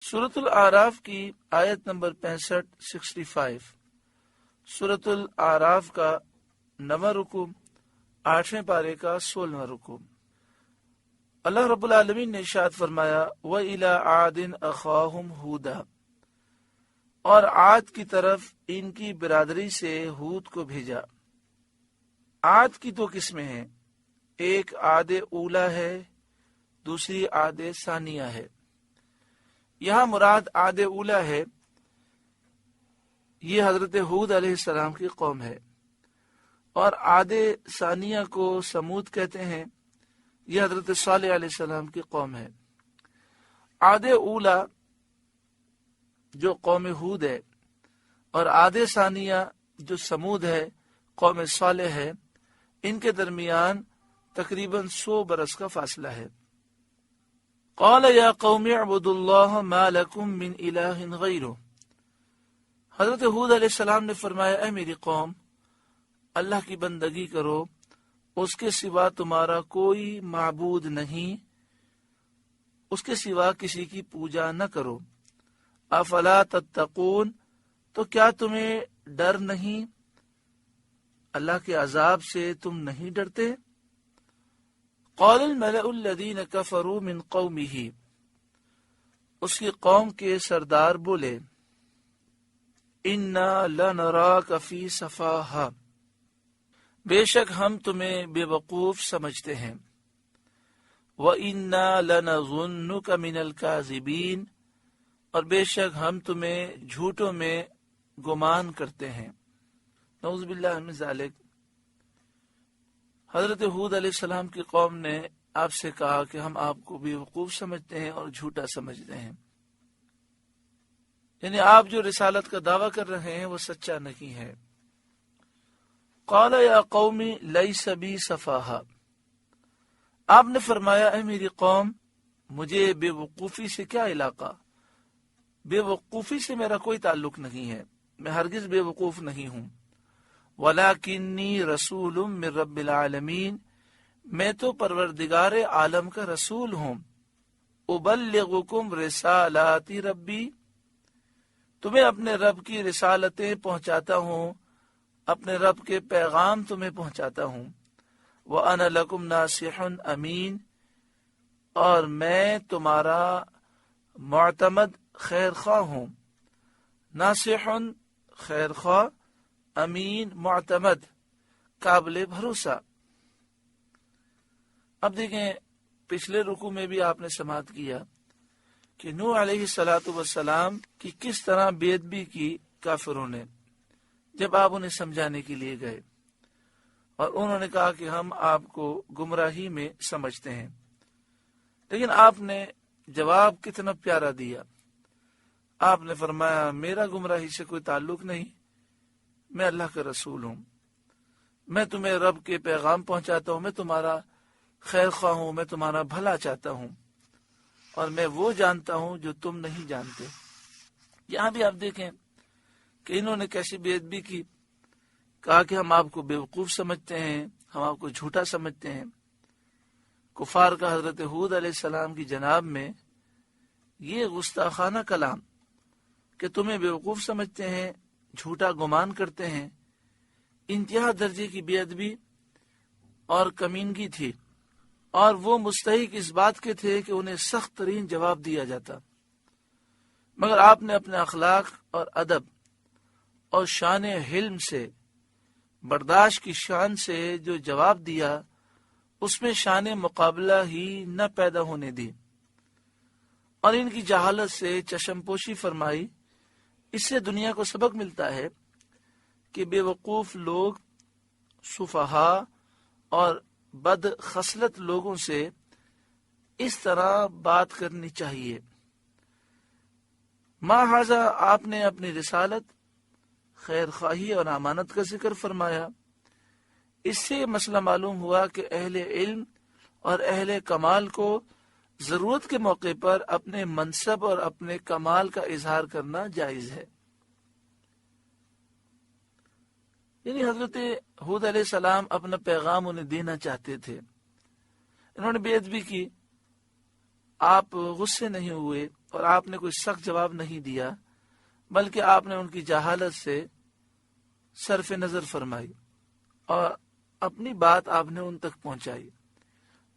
سورۃ الاعراف کی آیت نمبر 65 سورۃ الاعراف کا 9واں رکوع 8ویں پارے کا 16واں رکوع۔ اللہ رب العالمین نے ارشاد فرمایا وَإِلَىٰ عَادٍ أَخَاهُمْ هُودًا، اور عاد کی طرف ان کی برادری سے ہود کو بھیجا۔ عاد کی دو قسمیں ہیں، ایک عاد اولا ہے، دوسری عاد ثانیہ ہے۔ یہاں مراد عاد اولا ہے، یہ حضرت ہود علیہ السلام کی قوم ہے، اور عاد ثانیہ کو سمود کہتے ہیں، یہ حضرت صالح علیہ السلام کی قوم ہے۔ عاد اولا جو قوم ہود ہے اور عاد ثانیہ جو سمود ہے، قوم صالح ہے، ان کے درمیان تقریباً 100 برس کا فاصلہ ہے۔ قال یا قوم اعبدوا اللہ ما لکم من الہ غیرہ، حضرت ہود علیہ السلام نے فرمایا اے میری قوم، اللہ کی بندگی کرو، اس کے سوا تمہارا کوئی معبود نہیں، اس کے سوا کسی کی پوجا نہ کرو۔ افلا تتقون، تو کیا تمہیں ڈر نہیں، اللہ کے عذاب سے تم نہیں ڈرتے؟ قال الملأ الذین کفروا من قومہ، اس کی قوم کے سردار بولے انا لنراک فی سفاہہ، بے شک ہم تمہیں بے وقوف سمجھتے ہیں، وَإِنَّا لَنَظُنُّكَ مِنَ الْكَاذِبِينَ، اور بے شک ہم تمہیں جھوٹوں میں گمان کرتے ہیں۔ نعوذ باللہ من ذالک۔ حضرت ہود علیہ السلام کی قوم نے آپ سے کہا کہ ہم آپ کو بے وقوف سمجھتے ہیں اور جھوٹا سمجھتے ہیں، یعنی آپ جو رسالت کا دعویٰ کر رہے ہیں وہ سچا نہیں ہے۔ قال یا قوم لیس بی سفاہہ، آپ نے فرمایا اے میری قوم، مجھے بے وقوفی سے کیا علاقہ، بے وقوفی سے میرا کوئی تعلق نہیں ہے، میں ہرگز بے وقوف نہیں ہوں۔ وَلَكِنِّي رَسُولٌ مِّن رَّبِّ الْعَالَمِينَ، میں تو پروردگار عالم کا رسول ہوں۔ أُبَلِّغُكُمْ رِسَالَاتِ رَبِّي، تمہیں اپنے رب کی رسالتیں پہنچاتا ہوں، اپنے رب کے پیغام تمہیں پہنچاتا ہوں۔ وَأَنَا لَكُمْ نَاصِحٌ أَمِينٌ، اور میں تمہارا معتمد خیر خواہ ہوں۔ ناصح خیر خواہ، امین معتمد قابل بھروسہ۔ اب دیکھیں پچھلے رکوع میں بھی آپ نے سماعت کیا کہ نوح علیہ السلام کی کس طرح بے ادبی کی کافروں نے جب آپ انہیں سمجھانے کے لیے گئے، اور انہوں نے کہا کہ ہم آپ کو گمراہی میں سمجھتے ہیں، لیکن آپ نے جواب کتنا پیارا دیا۔ آپ نے فرمایا میرا گمراہی سے کوئی تعلق نہیں، میں اللہ کا رسول ہوں، میں تمہیں رب کے پیغام پہنچاتا ہوں، میں تمہارا خیر خواہ ہوں، میں تمہارا بھلا چاہتا ہوں، اور میں وہ جانتا ہوں جو تم نہیں جانتے۔ یہاں بھی آپ دیکھیں کہ انہوں نے کیسی بے ادبی کی، کہا کہ ہم آپ کو بے وقوف سمجھتے ہیں، ہم آپ کو جھوٹا سمجھتے ہیں۔ کفار کا حضرت ہود علیہ السلام کی جناب میں یہ گستاخانہ کلام کہ تمہیں بے وقوف سمجھتے ہیں، جھوٹا گمان کرتے ہیں، انتہا درجے کی بے ادبی اور کمینگی تھی، اور وہ مستحق اس بات کے تھے کہ انہیں سخت ترین جواب دیا جاتا، مگر آپ نے اپنے اخلاق اور ادب اور شان حلم سے، برداشت کی شان سے جو جواب دیا، اس میں شان مقابلہ ہی نہ پیدا ہونے دی، اور ان کی جہالت سے چشم پوشی فرمائی۔ اس سے دنیا کو سبق ملتا ہے کہ بے وقوف لوگ، سفہا اور بد خصلت لوگوں سے اس طرح بات کرنی چاہیے۔ ماحذا آپ نے اپنی رسالت، خیر خواہی اور امانت کا ذکر فرمایا۔ اس سے مسئلہ معلوم ہوا کہ اہل علم اور اہل کمال کو ضرورت کے موقع پر اپنے منصب اور اپنے کمال کا اظہار کرنا جائز ہے۔ یعنی حضرت ہود علیہ السلام اپنا پیغام انہیں دینا چاہتے تھے، انہوں نے بے ادبی کی، آپ غصے نہیں ہوئے، اور آپ نے کوئی سخت جواب نہیں دیا، بلکہ آپ نے ان کی جہالت سے صرف نظر فرمائی اور اپنی بات آپ نے ان تک پہنچائی۔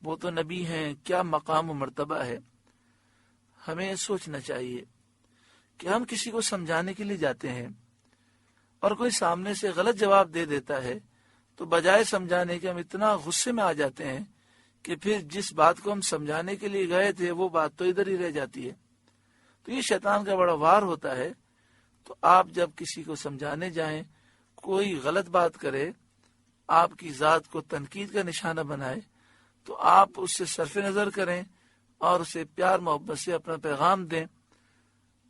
وہ تو نبی ہیں، کیا مقام و مرتبہ ہے۔ ہمیں سوچنا چاہیے کہ ہم کسی کو سمجھانے کے لیے جاتے ہیں اور کوئی سامنے سے غلط جواب دے دیتا ہے تو بجائے سمجھانے کے ہم اتنا غصے میں آ جاتے ہیں کہ پھر جس بات کو ہم سمجھانے کے لیے گئے تھے وہ بات تو ادھر ہی رہ جاتی ہے۔ تو یہ شیطان کا بڑا وار ہوتا ہے۔ تو آپ جب کسی کو سمجھانے جائیں، کوئی غلط بات کرے، آپ کی ذات کو تنقید کا نشانہ بنائے، تو آپ اس سے صرف نظر کریں اور اسے پیار محبت سے اپنا پیغام دیں،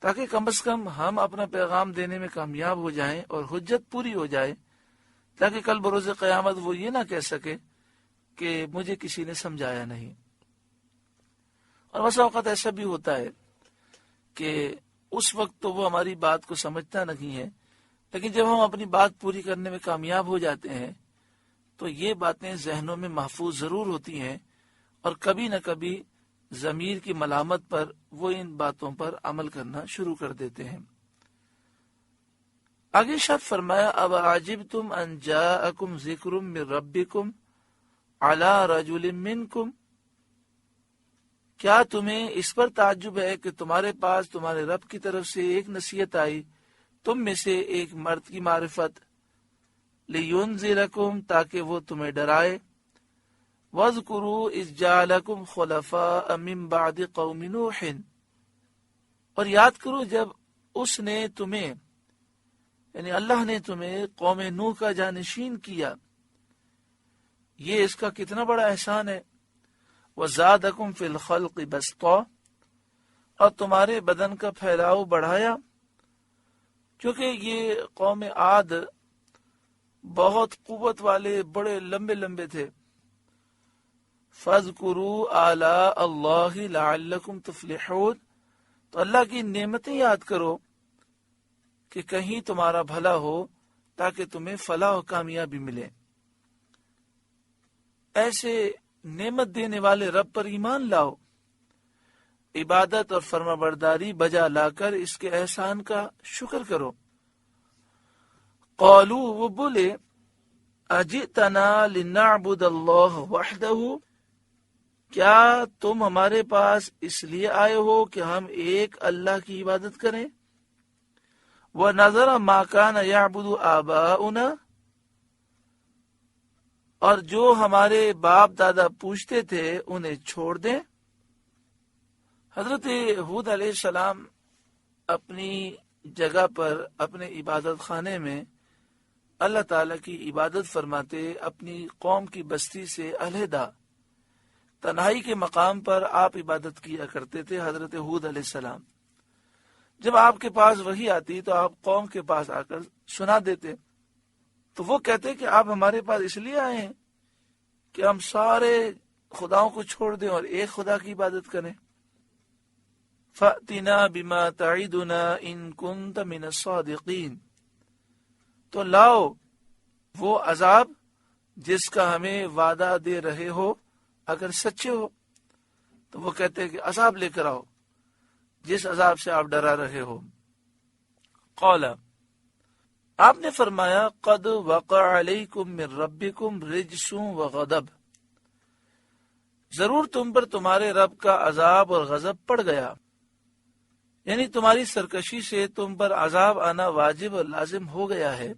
تاکہ کم از کم ہم اپنا پیغام دینے میں کامیاب ہو جائیں اور حجت پوری ہو جائے، تاکہ کل بروز قیامت وہ یہ نہ کہہ سکے کہ مجھے کسی نے سمجھایا نہیں۔ اور بسا اوقات ایسا بھی ہوتا ہے کہ اس وقت تو وہ ہماری بات کو سمجھتا نہیں ہے، لیکن جب ہم اپنی بات پوری کرنے میں کامیاب ہو جاتے ہیں تو یہ باتیں ذہنوں میں محفوظ ضرور ہوتی ہیں، اور کبھی نہ کبھی ضمیر کی ملامت پر وہ ان باتوں پر عمل کرنا شروع کر دیتے ہیں۔ آگے ارشاد فرمایا، اب عجبتم ان جاءکم ذکر من ربکم علی رجل منکم، کیا تمہیں اس پر تعجب ہے کہ تمہارے پاس تمہارے رب کی طرف سے ایک نصیحت آئی تم میں سے ایک مرد کی معرفت، لینذرکم، تاکہ وہ تمہیں ڈرائے، وَاذْكُرُوا إِذْ جَعَلَكُمْ خُلَفَاءَ مِنْ بَعْدِ قَوْمِ نُوحٍ، اور یاد کرو جب اس نے تمہیں یعنی اللہ نے تمہیں قوم نوح کا جانشین کیا، یہ اس کا کتنا بڑا احسان ہے۔ وَزَادَكُمْ فِي الْخَلْقِ بَسْطًا، اور تمہارے بدن کا پھیلاؤ بڑھایا، کیونکہ یہ قوم عاد بہت قوت والے بڑے لمبے لمبے تھے۔ فَاذْكُرُوا آلَاءَ اللَّهِ لَعَلَّكُمْ تُفْلِحُونَ، تو اللہ کی نعمتیں یاد کرو کہ کہیں تمہارا بھلا ہو، تاکہ تمہیں فلاح و کامیابی ملے۔ ایسے نعمت دینے والے رب پر ایمان لاؤ، عبادت اور فرما برداری بجا لا کر اس کے احسان کا شکر کرو۔ قالوا، وہ بولے، اجئتنا لنعبد اللہ وحدہ، کیا تم ہمارے پاس اس لیے آئے ہو کہ ہم ایک اللہ کی عبادت کریں؟ وَنَذَرَ مَا كَانَ يَعْبُدُ آبَاؤُنَا، اور جو ہمارے باپ دادا پوچھتے تھے انہیں چھوڑ دیں۔ حضرت ہود علیہ السلام اپنی جگہ پر اپنے عبادت خانے میں اللہ تعالیٰ کی عبادت فرماتے، اپنی قوم کی بستی سے علیحدہ تنہائی کے مقام پر آپ عبادت کیا کرتے تھے۔ حضرت ہود علیہ السلام جب آپ کے پاس وحی آتی تو آپ قوم کے پاس آ کر سنا دیتے، تو وہ کہتے کہ آپ ہمارے پاس اس لیے آئے ہیں کہ ہم سارے خداؤں کو چھوڑ دیں اور ایک خدا کی عبادت کریں۔ فَأْتِنَا بِمَا تَعِدُنَا إِن كُنْتَ مِنَ الصَّادِقِينَ، تو لاؤ وہ عذاب جس کا ہمیں وعدہ دے رہے ہو اگر سچے ہو۔ تو وہ کہتے ہیں کہ عذاب لے کر آؤ جس عذاب سے آپ ڈرا رہے ہو۔ قال، آپ نے فرمایا، قد وقع علیکم من ربکم رجس وغضب، ضرور تم پر تمہارے رب کا عذاب اور غضب پڑ گیا، یعنی تمہاری سرکشی سے تم پر عذاب آنا واجب اور لازم ہو گیا ہے۔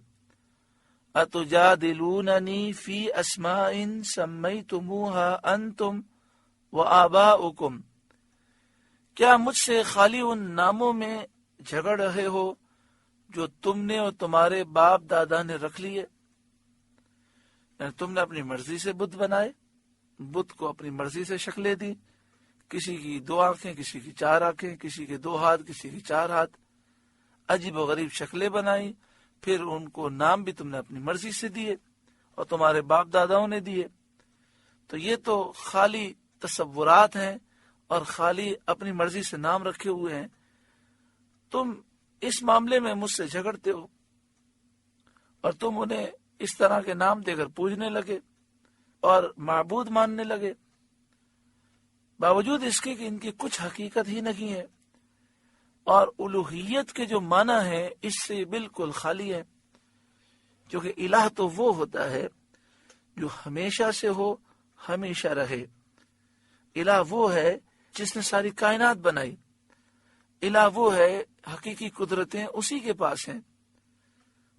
اتجادلوننی فی اسماء سمیتموها انتم وآباؤکم، کیا مجھ سے خالی ان ناموں میں جھگڑ رہے ہو جو تم نے اور تمہارے باپ دادا نے رکھ لیے؟ یعنی تم نے اپنی مرضی سے بت بنائے، بت کو اپنی مرضی سے شکلیں دی، کسی کی 2 آنکھیں، کسی کی 4 آنکھیں، کسی کے 2 ہاتھ، کسی کے 4 ہاتھ، عجیب و غریب شکلیں بنائی، پھر ان کو نام بھی تم نے اپنی مرضی سے دیے اور تمہارے باپ داداؤں نے دیے۔ تو یہ تو خالی تصورات ہیں اور خالی اپنی مرضی سے نام رکھے ہوئے ہیں۔ تم اس معاملے میں مجھ سے جھگڑتے ہو اور تم انہیں اس طرح کے نام دے کر پوجنے لگے اور معبود ماننے لگے، باوجود اس کے کہ ان کی کچھ حقیقت ہی نہیں ہے۔ اور الوہیت کے جو معنی ہے اس سے بالکل خالی ہے، کیونکہ الہ تو وہ ہوتا ہے جو ہمیشہ سے ہو، ہمیشہ رہے۔ الہ وہ ہے جس نے ساری کائنات بنائی، الہ وہ ہے، حقیقی قدرتیں اسی کے پاس ہیں،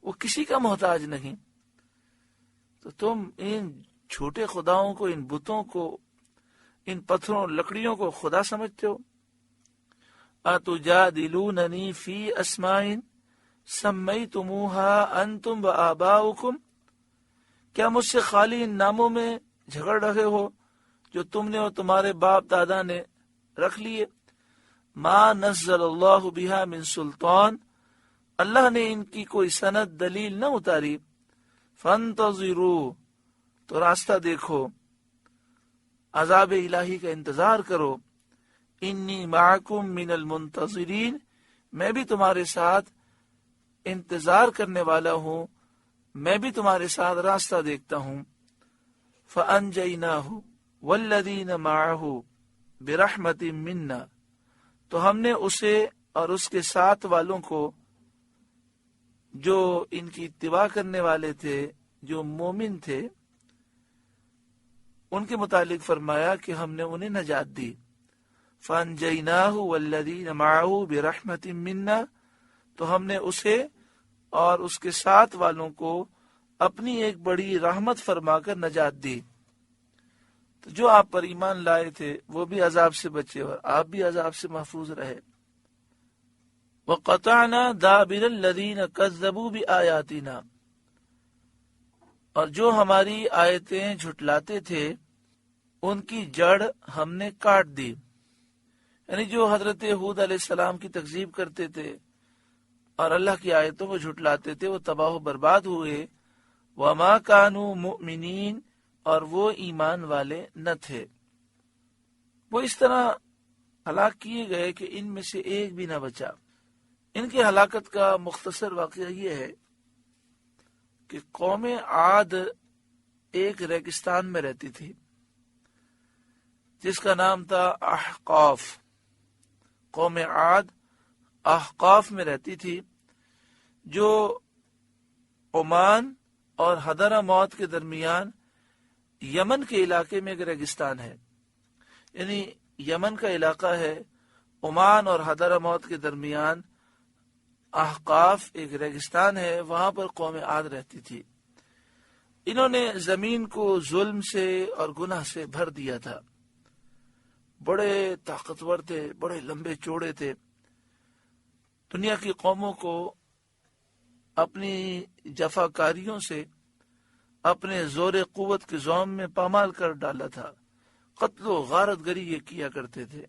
وہ کسی کا محتاج نہیں۔ تو تم ان چھوٹے خداؤں کو، ان بتوں کو، ان پتھروں لکڑیوں کو خدا سمجھتے ہو۔ اتجادلوننی فی اسماء سمیتموہا انتم وآباؤکم، کیا مجھ سے خالی ان ناموں میں جھگڑ رہے ہو جو تم نے اور تمہارے باپ دادا نے رکھ لیے؟ ما نزل اللہ بہا من سلطان، اللہ نے ان کی کوئی سند دلیل نہ اتاری۔ فانتظروا، تو راستہ دیکھو، عذاب الہی کا انتظار کرو۔ انی معکم من المنتظرین، میں بھی تمہارے ساتھ انتظار کرنے والا ہوں، میں بھی تمہارے ساتھ راستہ دیکھتا ہوں۔ فانجیناہ والذین معہ برحمت منا، تو ہم نے اسے اور اس کے ساتھ والوں کو جو ان کی اتباع کرنے والے تھے، جو مومن تھے، ان کے متعلق فرمایا کہ ہم نے انہیں نجات دی۔ فانجیناہ والذین معہ برحمت منا، تو ہم نے اسے اور اس کے ساتھ والوں کو اپنی ایک بڑی رحمت فرما کر نجات دی۔ تو جو آپ پر ایمان لائے تھے وہ بھی عذاب سے بچے اور آپ بھی عذاب سے محفوظ رہے۔ وَقَطَعْنَا دَابِرَ الَّذِينَ كَذَّبُوا بِآيَاتِنَا، اور جو ہماری آیتیں جھٹلاتے تھے ان کی جڑ ہم نے کاٹ دی، یعنی جو حضرت ہود علیہ السلام کی تکذیب کرتے تھے اور اللہ کی آیتوں کو جھٹلاتے تھے، وہ تباہ و برباد ہوئے۔ وَمَا كَانُوا مُؤْمِنِينَ، اور وہ ایمان والے نہ تھے۔ وہ اس طرح ہلاک کیے گئے کہ ان میں سے ایک بھی نہ بچا۔ ان کی ہلاکت کا مختصر واقعہ یہ ہے کہ قوم عاد ایک ریگستان میں رہتی تھی جس کا نام تھا احقاف۔ قوم عاد احقاف میں رہتی تھی، جو عمان اور حضرموت کے درمیان یمن کے علاقے میں ایک ریگستان ہے، یعنی یمن کا علاقہ ہے، عمان اور حضرموت کے درمیان احقاف ایک ریگستان ہے، وہاں پر قوم عاد رہتی تھی۔ انہوں نے زمین کو ظلم سے اور گناہ سے بھر دیا تھا، بڑے طاقتور تھے، بڑے لمبے چوڑے تھے، دنیا کی قوموں کو اپنی جفاکاریوں سے، اپنے زور قوت کے زوم میں پامال کر ڈالا تھا، قتل و غارت گری یہ کیا کرتے تھے۔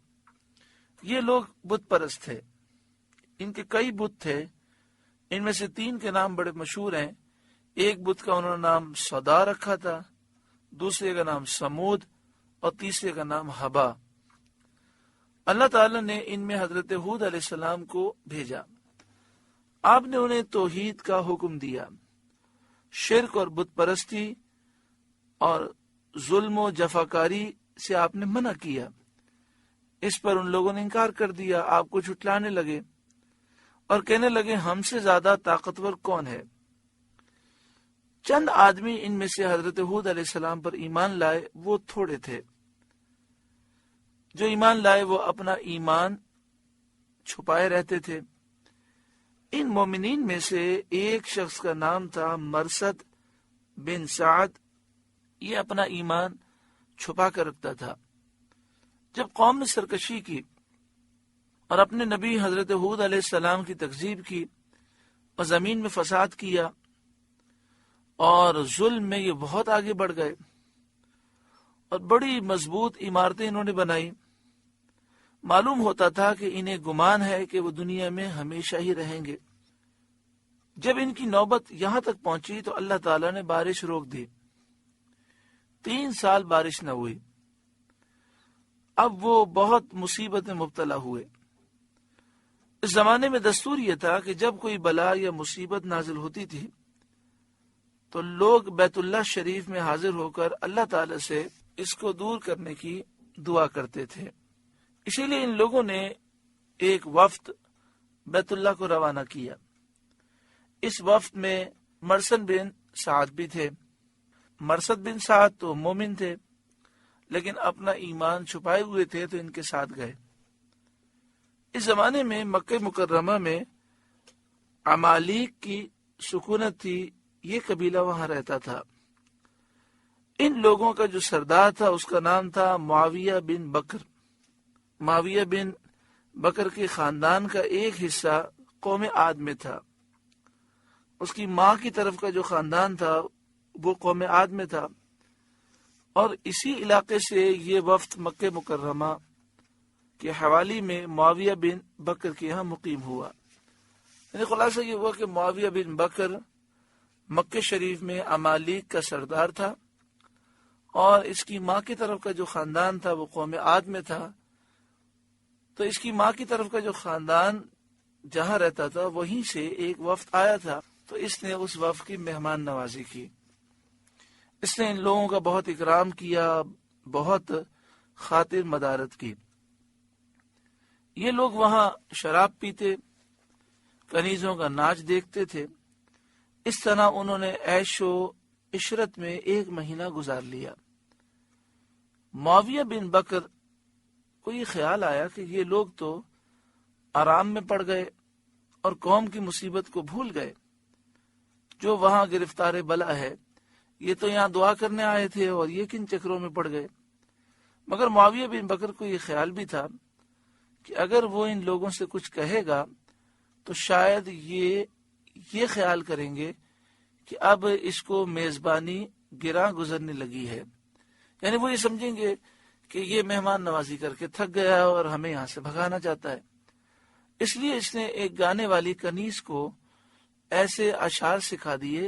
یہ لوگ بت پرست تھے، ان کے کئی بت تھے، ان میں سے 3 کے نام بڑے مشہور ہیں۔ ایک بت کا انہوں نے نام صدا رکھا تھا، دوسرے کا نام سمود اور تیسرے کا نام حبا۔ اللہ تعالی نے ان میں حضرت ہود علیہ السلام کو بھیجا، آپ نے انہیں توحید کا حکم دیا، شرک اور بت پرستی اور ظلم و جفاکاری سے آپ نے منع کیا۔ اس پر ان لوگوں نے انکار کر دیا، آپ کو جھٹلانے لگے اور کہنے لگے ہم سے زیادہ طاقتور کون ہے۔ چند آدمی ان میں سے حضرت ہود علیہ السلام پر ایمان لائے، وہ تھوڑے تھے۔ جو ایمان لائے وہ اپنا ایمان چھپائے رہتے تھے۔ ان مومنین میں سے ایک شخص کا نام تھا مرثد بن سعد، یہ اپنا ایمان چھپا کر رکھتا تھا۔ جب قوم نے سرکشی کی اور اپنے نبی حضرت ہود علیہ السلام کی تکذیب کی اور زمین میں فساد کیا اور ظلم میں یہ بہت آگے بڑھ گئے اور بڑی مضبوط عمارتیں انہوں نے بنائی، معلوم ہوتا تھا کہ انہیں گمان ہے کہ وہ دنیا میں ہمیشہ ہی رہیں گے۔ جب ان کی نوبت یہاں تک پہنچی تو اللہ تعالیٰ نے بارش روک دی، 3 سال بارش نہ ہوئی۔ اب وہ بہت مصیبت میں مبتلا ہوئے۔ اس زمانے میں دستور یہ تھا کہ جب کوئی بلا یا مصیبت نازل ہوتی تھی تو لوگ بیت اللہ شریف میں حاضر ہو کر اللہ تعالی سے اس کو دور کرنے کی دعا کرتے تھے۔ اسی لیے ان لوگوں نے ایک وفد بیت اللہ کو روانہ کیا۔ اس وفد میں مرثد بن سعد بھی تھے۔ مرثد بن سعد تو مومن تھے، لیکن اپنا ایمان چھپائے ہوئے تھے، تو ان کے ساتھ گئے۔ اس زمانے میں مکہ مکرمہ میں عمالیق کی سکونت تھی، یہ قبیلہ وہاں رہتا تھا۔ ان لوگوں کا جو سردار تھا اس کا نام تھا معاویہ بن بکر۔ معاویہ بن بکر کے خاندان کا ایک حصہ قوم عاد میں تھا۔ اس کی ماں کی طرف کا جو خاندان تھا وہ قوم عاد میں تھا، اور اسی علاقے سے یہ وفد مکہ مکرمہ کے حوالی میں معاویہ بن بکر کے یہاں مقیم ہوا۔ یعنی خلاصہ یہ ہوا کہ معاویہ بن بکر مکہ شریف میں عمالیق کا سردار تھا، اور اس کی ماں کی طرف کا جو خاندان تھا وہ قوم عاد میں تھا۔ تو اس کی ماں کی طرف کا جو خاندان جہاں رہتا تھا وہیں سے ایک وفد آیا تھا، تو اس نے اس وفد کی مہمان نوازی کی۔ اس نے ان لوگوں کا بہت اکرام کیا، بہت خاطر مدارت کی۔ یہ لوگ وہاں شراب پیتے، کنیزوں کا ناچ دیکھتے تھے۔ اس طرح انہوں نے عیش و عشرت میں 1 مہینہ گزار لیا۔ معاویہ بن بکر کو یہ خیال آیا کہ یہ لوگ تو آرام میں پڑ گئے اور قوم کی مصیبت کو بھول گئے۔ جو وہاں گرفتار بلا ہے، یہ تو یہاں دعا کرنے آئے تھے اور یہ کن چکروں میں پڑ گئے۔ مگر معاویہ بن بکر کو یہ خیال بھی تھا کہ اگر وہ ان لوگوں سے کچھ کہے گا تو شاید یہ خیال کریں گے کہ اب اس کو میزبانی گراں گزرنے لگی ہے، یعنی وہ یہ سمجھیں گے کہ یہ مہمان نوازی کر کے تھک گیا اور ہمیں یہاں سے بھگانا چاہتا ہے۔ اس لیے اس نے ایک گانے والی کنیز کو ایسے اشعار سکھا دیے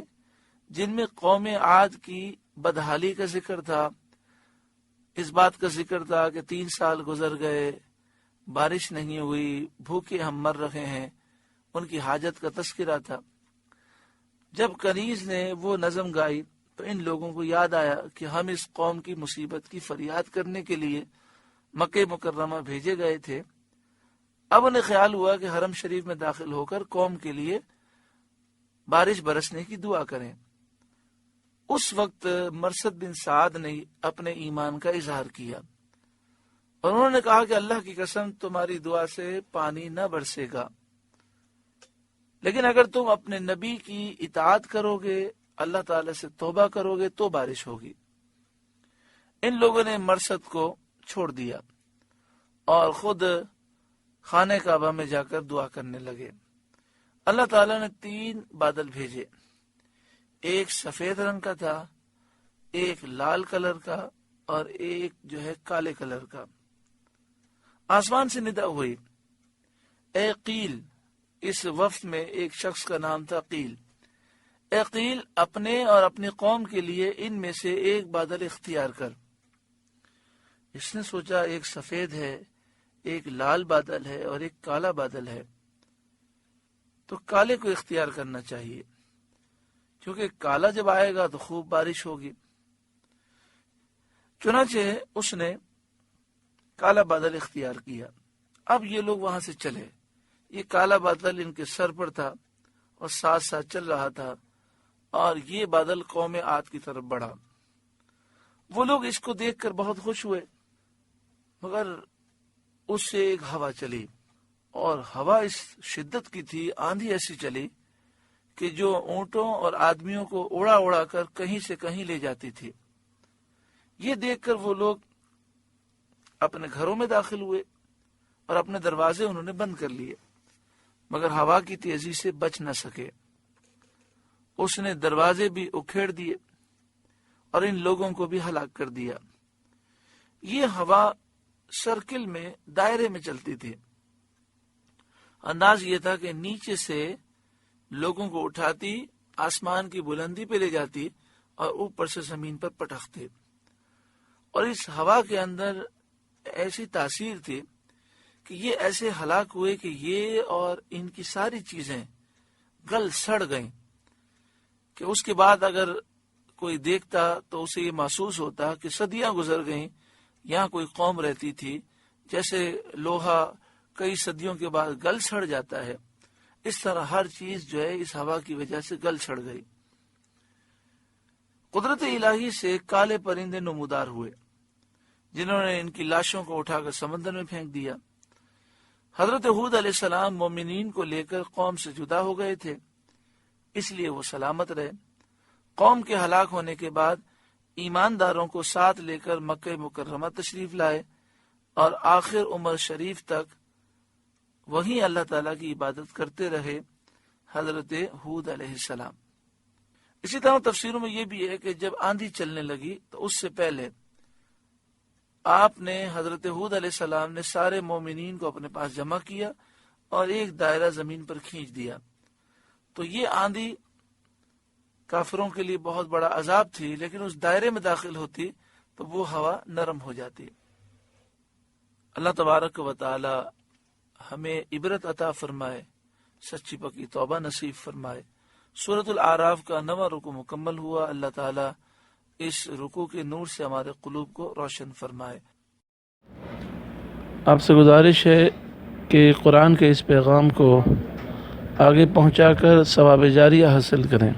جن میں قوم عاد کی بدحالی کا ذکر تھا، اس بات کا ذکر تھا کہ 3 سال گزر گئے، بارش نہیں ہوئی، بھوکے ہم مر رہے ہیں، ان کی حاجت کا تذکرہ تھا۔ جب کنیز نے وہ نظم گائی تو ان لوگوں کو یاد آیا کہ ہم اس قوم کی مصیبت کی فریاد کرنے کے لیے مکہ مکرمہ بھیجے گئے تھے۔ اب انہیں خیال ہوا کہ حرم شریف میں داخل ہو کر قوم کے لیے بارش برسنے کی دعا کریں۔ اس وقت مرثد بن سعد نے اپنے ایمان کا اظہار کیا، اور انہوں نے کہا کہ اللہ کی قسم تمہاری دعا سے پانی نہ برسے گا، لیکن اگر تم اپنے نبی کی اطاعت کرو گے، اللہ تعالی سے توبہ کرو گے تو بارش ہوگی۔ ان لوگوں نے مرثد کو چھوڑ دیا اور خود خانہ کعبہ میں جا کر دعا کرنے لگے۔ اللہ تعالیٰ نے 3 بادل بھیجے، ایک سفید رنگ کا تھا، ایک لال کلر کا، اور ایک جو ہے کالے کلر کا۔ آسمان سے ندا ہوئی، اے قیل، اس وفد میں ایک شخص کا نام تھا قیل، اے قیل اپنے اور اپنی قوم کے لیے ان میں سے ایک بادل اختیار کر۔ اس نے سوچا ایک سفید ہے، ایک لال بادل ہے اور ایک کالا بادل ہے، تو کالے کو اختیار کرنا چاہیے، کیونکہ کالا جب آئے گا تو خوب بارش ہوگی۔ چنانچہ اس نے کالا بادل اختیار کیا۔ اب یہ لوگ وہاں سے چلے، یہ کالا بادل ان کے سر پر تھا اور ساتھ ساتھ چل رہا تھا، اور یہ بادل قوم عاد کی طرف بڑھا۔ وہ لوگ اس کو دیکھ کر بہت خوش ہوئے، مگر اس سے ایک ہوا چلی، اور ہوا اس شدت کی تھی، آندھی ایسی چلی کہ جو اونٹوں اور آدمیوں کو اڑا اڑا کر کہیں سے کہیں لے جاتی تھی۔ یہ دیکھ کر وہ لوگ اپنے گھروں میں داخل ہوئے اور اپنے دروازے انہوں نے بند کر لیے، مگر ہوا کی تیزی سے بچ نہ سکے۔ اس نے دروازے بھی اکھیڑ دیے اور ان لوگوں کو بھی ہلاک کر دیا۔ یہ ہوا سرکل میں، دائرے میں چلتی تھی۔ انداز یہ تھا کہ نیچے سے لوگوں کو اٹھاتی، آسمان کی بلندی پہ لے جاتی اور اوپر سے زمین پر پٹکتی، اور اس ہوا کے اندر ایسی تاثیر تھی کہ یہ ایسے ہلاک ہوئے کہ یہ اور ان کی ساری چیزیں گل سڑ گئیں، کہ اس کے بعد اگر کوئی دیکھتا تو اسے یہ محسوس ہوتا کہ صدیاں گزر گئیں، یہاں کوئی قوم رہتی تھی۔ جیسے لوہا کئی صدیوں کے بعد گل سڑ جاتا ہے، اس طرح ہر چیز جو ہے اس ہوا کی وجہ سے گل چھڑ گئی۔ قدرت الہی سے کالے پرندے نمودار ہوئے جنہوں نے ان کی لاشوں کو اٹھا کر سمندر میں پھینک دیا۔ حضرت ہود علیہ السلام مومنین کو لے کر قوم سے جدا ہو گئے تھے، اس لیے وہ سلامت رہے۔ قوم کے ہلاک ہونے کے بعد ایمانداروں کو ساتھ لے کر مکہ مکرمہ تشریف لائے اور آخر عمر شریف تک وہیں اللہ تعالیٰ کی عبادت کرتے رہے حضرت ہود علیہ السلام۔ اسی طرح تفسیروں میں یہ بھی ہے کہ جب آندھی چلنے لگی تو اس سے پہلے آپ نے حضرت ہود علیہ السلام نے سارے مومنین کو اپنے پاس جمع کیا اور ایک دائرہ زمین پر کھینچ دیا۔ تو یہ آندھی کافروں کے لیے بہت بڑا عذاب تھی، لیکن اس دائرے میں داخل ہوتی تو وہ ہوا نرم ہو جاتی۔ اللہ تبارک و تعالی ہمیں عبرت عطا فرمائے، سچی پکی توبہ نصیب فرمائے۔ سورۃ الاعراف کا 9واں رکوع مکمل ہوا۔ اللہ تعالی اس رکوع کے نور سے ہمارے قلوب کو روشن فرمائے۔ آپ سے گزارش ہے کہ قرآن کے اس پیغام کو آگے پہنچا کر ثواب جاریہ حاصل کریں۔